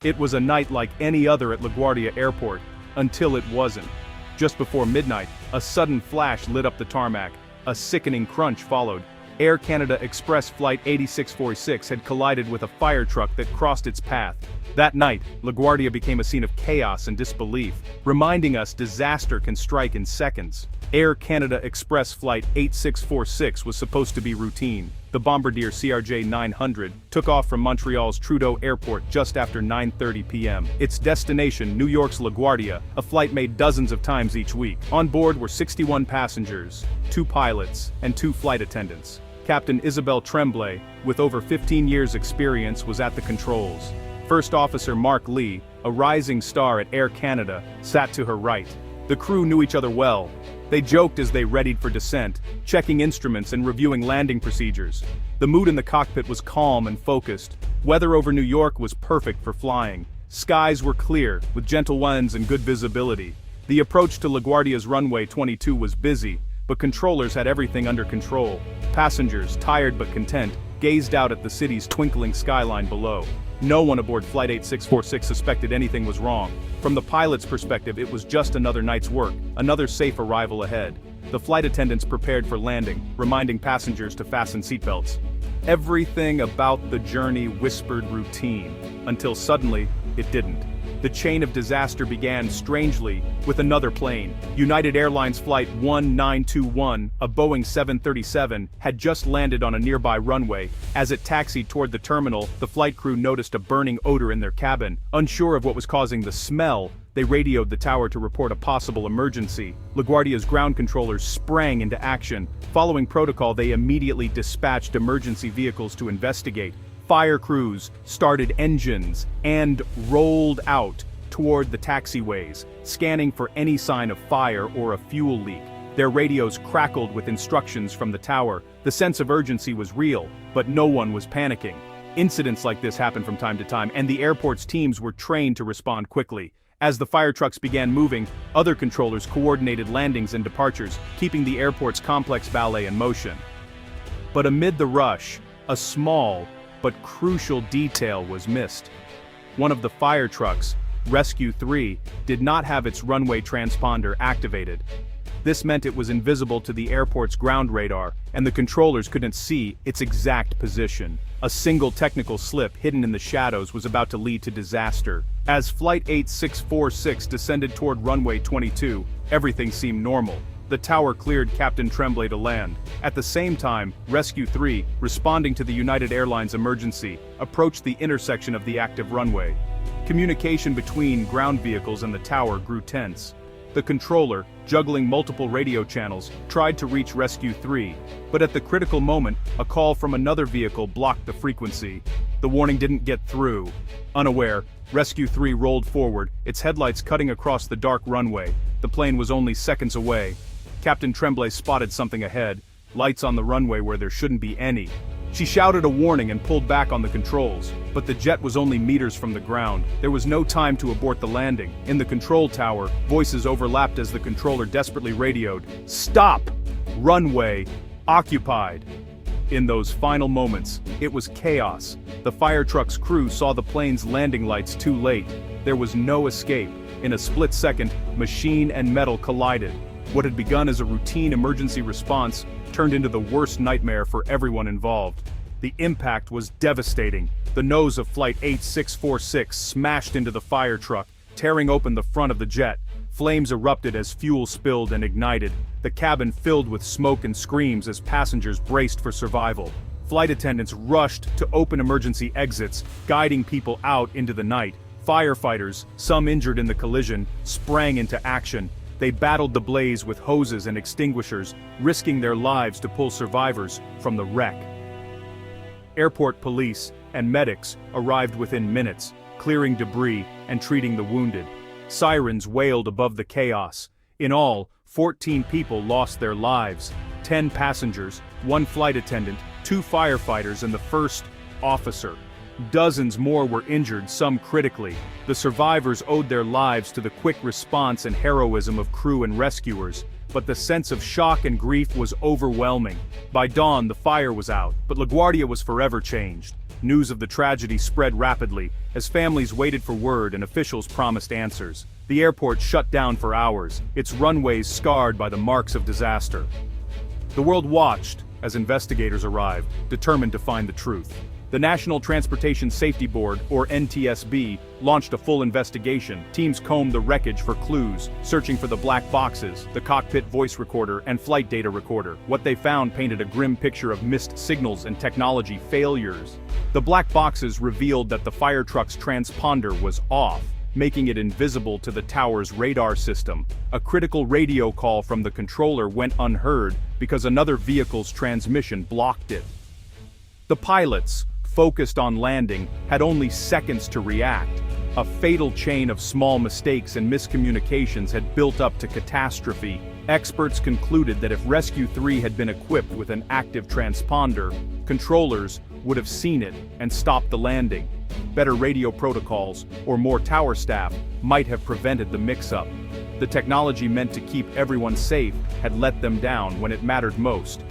It was a night like any other at LaGuardia Airport, until it wasn't. Just before midnight, a sudden flash lit up the tarmac. A sickening crunch followed. Air Canada Express Flight 8646 had collided with a fire truck that crossed its path. That night, LaGuardia became a scene of chaos and disbelief, reminding us disaster can strike in seconds. Air Canada Express Flight 8646 was supposed to be routine. The Bombardier CRJ 900 took off from Montreal's Trudeau Airport just after 9:30 p.m. Its destination, New York's LaGuardia, a flight made dozens of times each week. On board were 61 passengers, 2 pilots, and 2 flight attendants. Captain Isabelle Tremblay, with over 15 years' experience, was at the controls. First Officer Mark Lee, a rising star at Air Canada, sat to her right. The crew knew each other well. They joked as they readied for descent, checking instruments and reviewing landing procedures. The mood in the cockpit was calm and focused. Weather over New York was perfect for flying. Skies were clear, with gentle winds and good visibility. The approach to LaGuardia's runway 22 was busy, but controllers had everything under control. Passengers, tired but content, gazed out at the city's twinkling skyline below. No one aboard Flight 8646 suspected anything was wrong. From the pilot's perspective, it was just another night's work, another safe arrival ahead. The flight attendants prepared for landing, reminding passengers to fasten seatbelts. Everything about the journey whispered routine, until suddenly, it didn't. The chain of disaster began strangely with another plane. United Airlines Flight 1921, a Boeing 737, had just landed on a nearby runway. As it taxied toward the terminal, the flight crew noticed a burning odor in their cabin. Unsure of what was causing the smell, they radioed the tower to report a possible emergency. LaGuardia's ground controllers sprang into action. Following protocol, they immediately dispatched emergency vehicles to investigate. Fire crews started engines and rolled out toward the taxiways, scanning for any sign of fire or a fuel leak. Their radios crackled with instructions from the tower. The sense of urgency was real, but no one was panicking. Incidents like this happen from time to time, and the airport's teams were trained to respond quickly. As the fire trucks began moving, other controllers coordinated landings and departures, keeping the airport's complex ballet in motion. But amid the rush, a small but crucial detail was missed. One of the fire trucks, Rescue 3, did not have its runway transponder activated. This meant it was invisible to the airport's ground radar, and the controllers couldn't see its exact position. A single technical slip hidden in the shadows was about to lead to disaster. As Flight 8646 descended toward runway 22, everything seemed normal. The tower cleared Captain Tremblay to land. At the same time, Rescue 3, responding to the United Airlines emergency, approached the intersection of the active runway. Communication between ground vehicles and the tower grew tense. The controller, juggling multiple radio channels, tried to reach Rescue 3, but at the critical moment, a call from another vehicle blocked the frequency. The warning didn't get through. Unaware, Rescue 3 rolled forward, its headlights cutting across the dark runway. The plane was only seconds away. Captain Tremblay spotted something ahead, lights on the runway where there shouldn't be any. She shouted a warning and pulled back on the controls, but the jet was only meters from the ground. There was no time to abort the landing. In the control tower, voices overlapped as the controller desperately radioed, "Stop! Runway occupied!" In those final moments, it was chaos. The fire truck's crew saw the plane's landing lights too late. There was no escape. In a split second, machine and metal collided. What had begun as a routine emergency response turned into the worst nightmare for everyone involved. The impact was devastating. The nose of Flight 8646 smashed into the fire truck, tearing open the front of the jet. Flames erupted as fuel spilled and ignited. The cabin filled with smoke and screams as passengers braced for survival. Flight attendants rushed to open emergency exits, guiding people out into the night. Firefighters, some injured in the collision, sprang into action. They battled the blaze with hoses and extinguishers, risking their lives to pull survivors from the wreck. Airport police and medics arrived within minutes, clearing debris and treating the wounded. Sirens wailed above the chaos. In all, 14 people lost their lives. 10 passengers, 1 flight attendant, 2 firefighters, and the first officer. Dozens more were injured, some critically. The survivors owed their lives to the quick response and heroism of crew and rescuers, but the sense of shock and grief was overwhelming. By dawn, the fire was out, but LaGuardia was forever changed. News of the tragedy spread rapidly, as families waited for word and officials promised answers. The airport shut down for hours, its runways scarred by the marks of disaster. The world watched as investigators arrived, determined to find the truth. The National Transportation Safety Board, or NTSB, launched a full investigation. Teams combed the wreckage for clues, searching for the black boxes, the cockpit voice recorder, and flight data recorder. What they found painted a grim picture of missed signals and technology failures. The black boxes revealed that the fire truck's transponder was off, making it invisible to the tower's radar system. A critical radio call from the controller went unheard because another vehicle's transmission blocked it. The pilots, focused on landing, had only seconds to react. A fatal chain of small mistakes and miscommunications had built up to catastrophe. Experts concluded that if Rescue 3 had been equipped with an active transponder, controllers would have seen it and stopped the landing. Better radio protocols, or more tower staff, might have prevented the mix-up. The technology meant to keep everyone safe had let them down when it mattered most.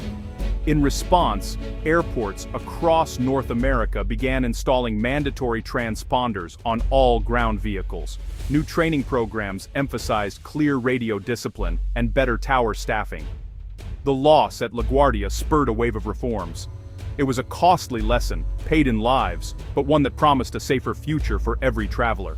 In response, airports across North America began installing mandatory transponders on all ground vehicles. New training programs emphasized clear radio discipline and better tower staffing. The loss at LaGuardia spurred a wave of reforms. It was a costly lesson, paid in lives, but one that promised a safer future for every traveler.